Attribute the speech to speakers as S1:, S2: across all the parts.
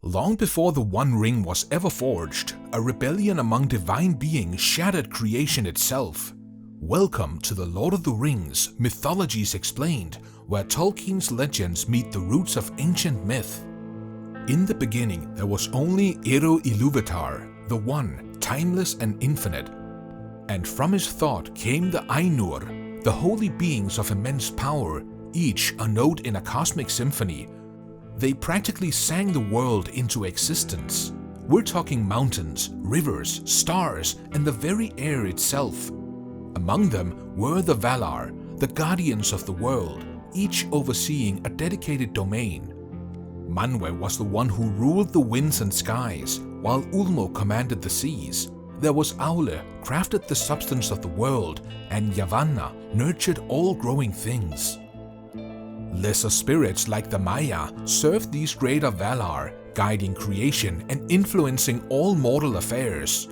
S1: Long before the One Ring was ever forged, a rebellion among divine beings shattered creation itself. Welcome to the Lord of the Rings, Mythologies Explained, where Tolkien's legends meet the roots of ancient myth. In the beginning, there was only Eru Ilúvatar, the One, timeless and infinite. And from his thought came the Ainur, the holy beings of immense power, each a note in a cosmic symphony. They practically sang the world into existence. We're talking mountains, rivers, stars, and the very air itself. Among them were the Valar, the guardians of the world, each overseeing a dedicated domain. Manwë was the one who ruled the winds and skies, while Ulmo commanded the seas. There was Aule, crafted the substance of the world, and Yavanna nurtured all growing things. Lesser spirits like the Maya served these greater Valar, guiding creation and influencing all mortal affairs.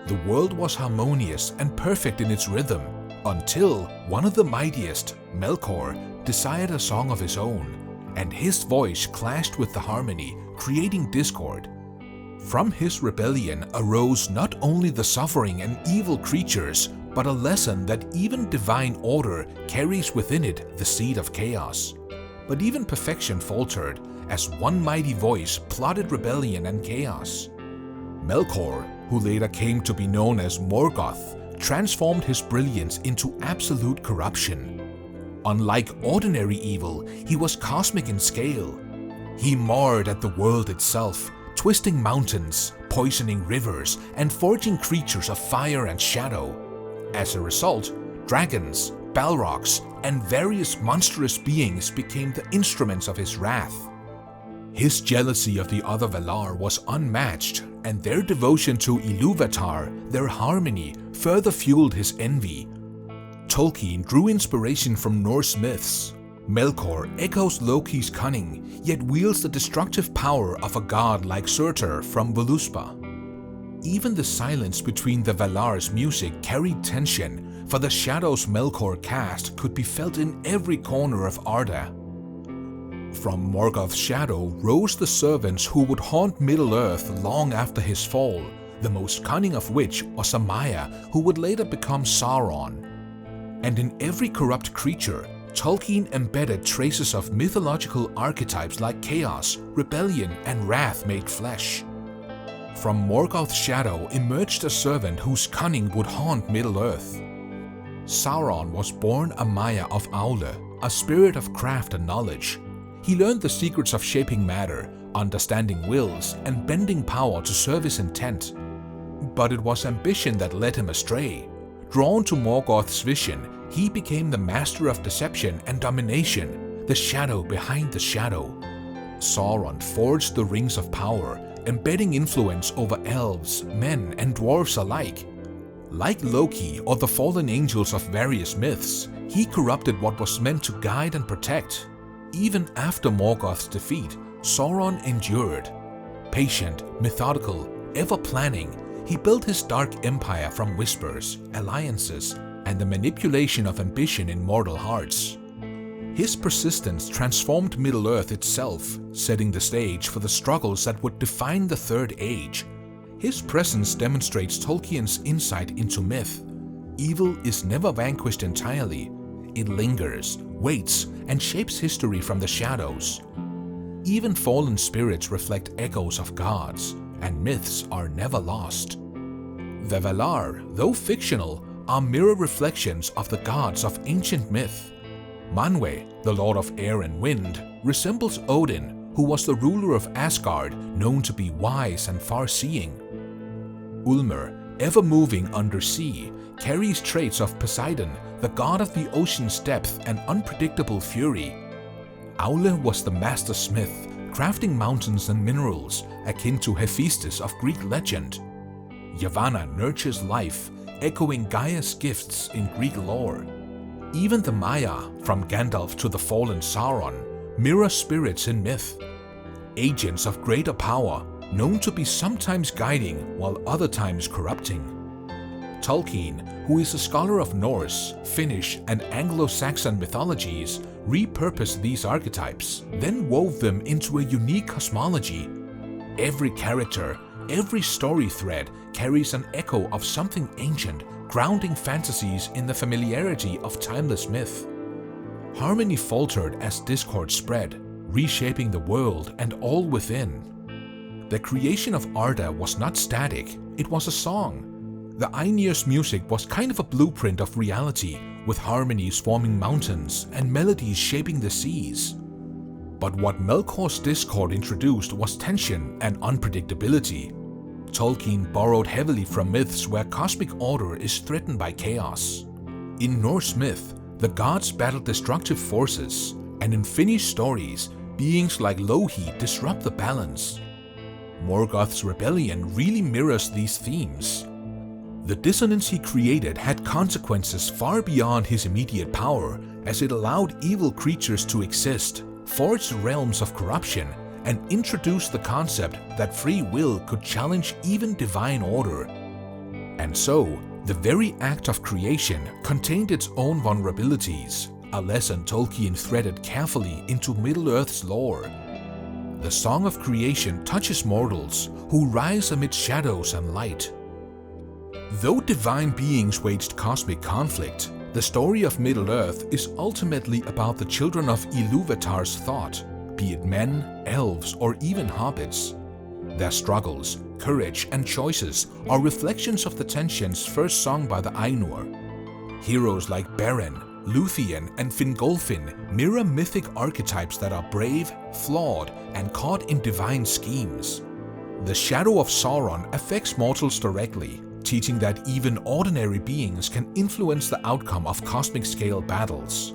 S1: The world was harmonious and perfect in its rhythm, until one of the mightiest, Melkor, desired a song of his own, and his voice clashed with the harmony, creating discord. From his rebellion arose not only the suffering and evil creatures, but a lesson that even divine order carries within it the seed of chaos. But even perfection faltered, as one mighty voice plotted rebellion and chaos. Melkor, who later came to be known as Morgoth, transformed his brilliance into absolute corruption. Unlike ordinary evil, he was cosmic in scale. He marred at the world itself, twisting mountains, poisoning rivers, and forging creatures of fire and shadow. As a result, dragons, balrogs, and various monstrous beings became the instruments of his wrath. His jealousy of the other Valar was unmatched, and their devotion to Ilúvatar, their harmony, further fueled his envy. Tolkien drew inspiration from Norse myths. Melkor echoes Loki's cunning, yet wields the destructive power of a god like Surtur from Voluspa. Even the silence between the Valar's music carried tension, for the shadows Melkor cast could be felt in every corner of Arda. From Morgoth's shadow rose the servants who would haunt Middle-earth long after his fall, the most cunning of which was a Maya who would later become Sauron. And in every corrupt creature, Tolkien embedded traces of mythological archetypes like chaos, rebellion, and wrath made flesh. From Morgoth's shadow emerged a servant whose cunning would haunt Middle-earth. Sauron was born a Maya of Aule, a spirit of craft and knowledge. He learned the secrets of shaping matter, understanding wills, and bending power to serve his intent. But it was ambition that led him astray. Drawn to Morgoth's vision, he became the master of deception and domination, the shadow behind the shadow. Sauron forged the rings of power, embedding influence over elves, men, and dwarves alike. Like Loki or the fallen angels of various myths, he corrupted what was meant to guide and protect. Even after Morgoth's defeat, Sauron endured. Patient, methodical, ever planning, he built his dark empire from whispers, alliances, and the manipulation of ambition in mortal hearts. His persistence transformed Middle-earth itself, setting the stage for the struggles that would define the Third Age. His presence demonstrates Tolkien's insight into myth. Evil is never vanquished entirely. It lingers, waits, and shapes history from the shadows. Even fallen spirits reflect echoes of gods, and myths are never lost. The Valar, though fictional, are mirror reflections of the gods of ancient myth. Manwë, the lord of air and wind, resembles Odin, who was the ruler of Asgard, known to be wise and far-seeing. Ulmer, ever moving undersea, carries traits of Poseidon, the god of the ocean's depth and unpredictable fury. Aule was the master smith, crafting mountains and minerals, akin to Hephaestus of Greek legend. Yavanna nurtures life, echoing Gaia's gifts in Greek lore. Even the Maya, from Gandalf to the fallen Sauron, mirror spirits in myth. Agents of greater power, known to be sometimes guiding while other times corrupting. Tolkien, who is a scholar of Norse, Finnish, and Anglo-Saxon mythologies, repurposed these archetypes, then wove them into a unique cosmology. Every character, every story thread carries an echo of something ancient, grounding fantasies in the familiarity of timeless myth. Harmony faltered as discord spread, reshaping the world and all within. The creation of Arda was not static, it was a song. The Aenir's music was kind of a blueprint of reality, with harmonies forming mountains and melodies shaping the seas. But what Melkor's discord introduced was tension and unpredictability. Tolkien borrowed heavily from myths where cosmic order is threatened by chaos. In Norse myth, the gods battle destructive forces, and in Finnish stories, beings like Lohi disrupt the balance. Morgoth's rebellion really mirrors these themes. The dissonance he created had consequences far beyond his immediate power, as it allowed evil creatures to exist, forged realms of corruption, and introduced the concept that free will could challenge even divine order. And so, the very act of creation contained its own vulnerabilities, a lesson Tolkien threaded carefully into Middle-earth's lore. The song of creation touches mortals who rise amid shadows and light. Though divine beings waged cosmic conflict, the story of Middle-earth is ultimately about the children of Ilúvatar's thought, be it men, elves, or even hobbits. Their struggles, courage, and choices are reflections of the tensions first sung by the Ainur. Heroes like Beren, Luthien, and Fingolfin mirror mythic archetypes that are brave, flawed, and caught in divine schemes. The shadow of Sauron affects mortals directly, teaching that even ordinary beings can influence the outcome of cosmic-scale battles.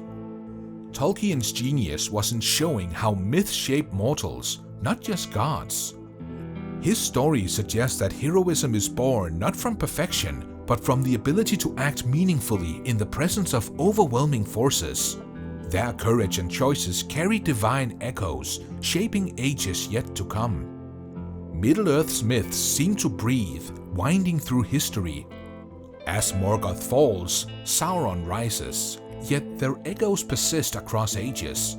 S1: Tolkien's genius was in showing how myths shape mortals, not just gods. His story suggests that heroism is born not from perfection, but from the ability to act meaningfully in the presence of overwhelming forces. Their courage and choices carry divine echoes, shaping ages yet to come. Middle-earth's myths seem to breathe, winding through history. As Morgoth falls, Sauron rises, yet their echoes persist across ages.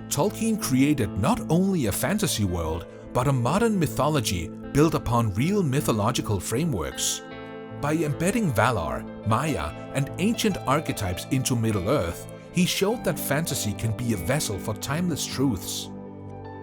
S1: Tolkien created not only a fantasy world, but a modern mythology built upon real mythological frameworks. By embedding Valar, Maya, and ancient archetypes into Middle-earth, he showed that fantasy can be a vessel for timeless truths.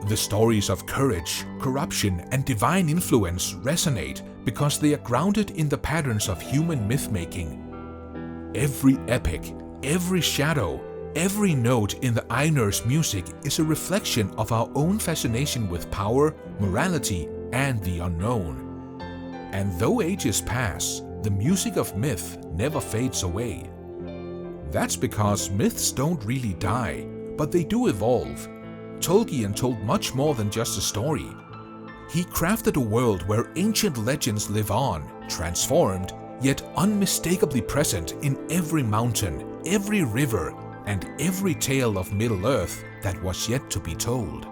S1: The stories of courage, corruption, and divine influence resonate because they are grounded in the patterns of human myth-making. Every epic, every shadow, every note in the Ainur's music is a reflection of our own fascination with power, morality, and the unknown. And though ages pass, the music of myth never fades away. That's because myths don't really die, but they do evolve. Tolkien told much more than just a story. He crafted a world where ancient legends live on, transformed, yet unmistakably present in every mountain, every river, and every tale of Middle-earth that was yet to be told.